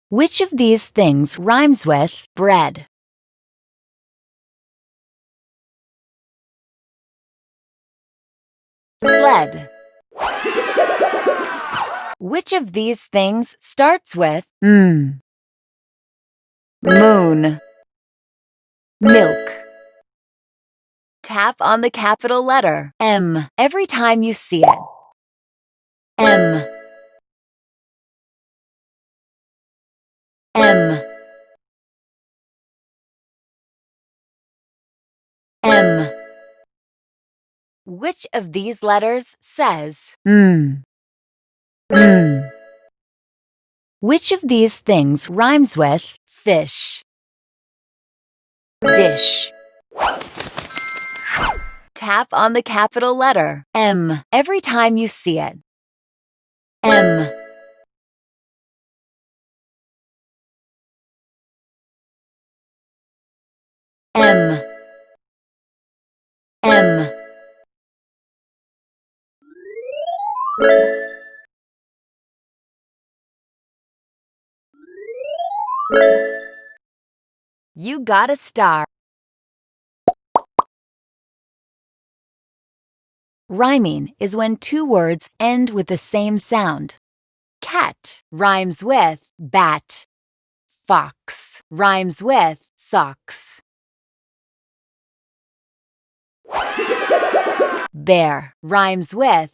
Which of these things rhymes with bread? Sled. Which of these things starts with Moon. Milk. Tap on the capital letter M every time you see it. M. M. M. Which of these letters says Which of these things rhymes with fish? Dish. Tap on the capital letter M every time you see it. M. M. M. You got a star. Rhyming is when two words end with the same sound. Cat rhymes with bat. Fox rhymes with socks. Bear rhymes with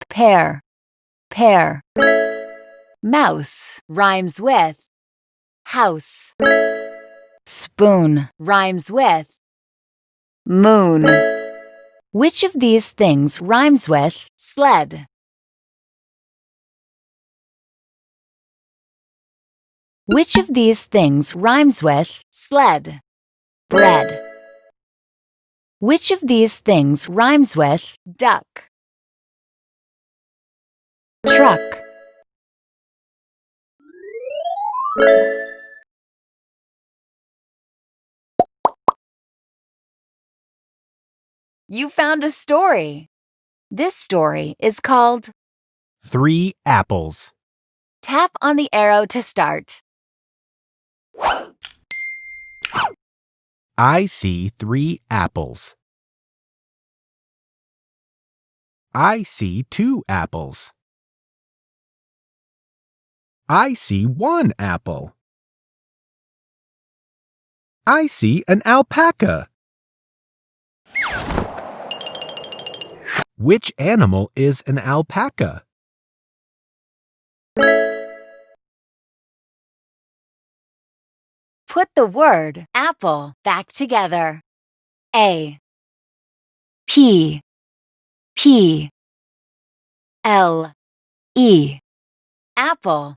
pear. Mouse rhymes with house. Spoon rhymes with moon. Which of these things rhymes with sled? Which of these things rhymes with sled? Bread. Which of these things rhymes with duck? Truck. You found a story. This story is called 3 Apples. Tap on the arrow to start. I see 3 apples. I see 2 apples. I see 1 apple. I see an alpaca. Which animal is an alpaca? Put the word apple back together. A. P. L. E. Apple.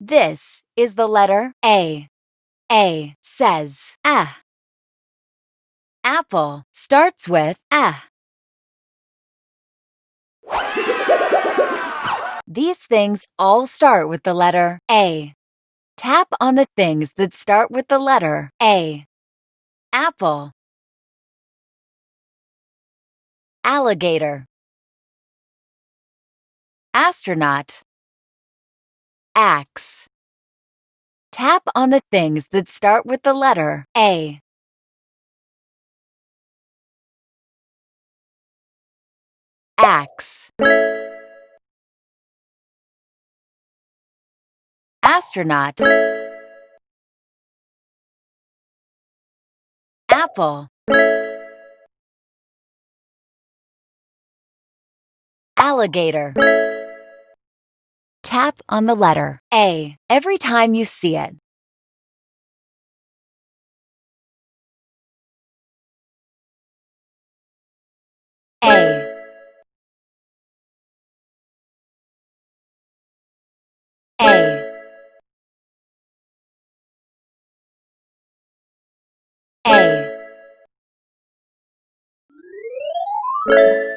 This is the letter A. A says ah. Apple starts with ah. These things all start with the letter A. Tap on the things that start with the letter A. Apple. Alligator. Astronaut. Axe. Tap on the things that start with the letter A. Axe. Astronaut. Apple. Alligator. Tap on the letter A every time you see it. A. A. A.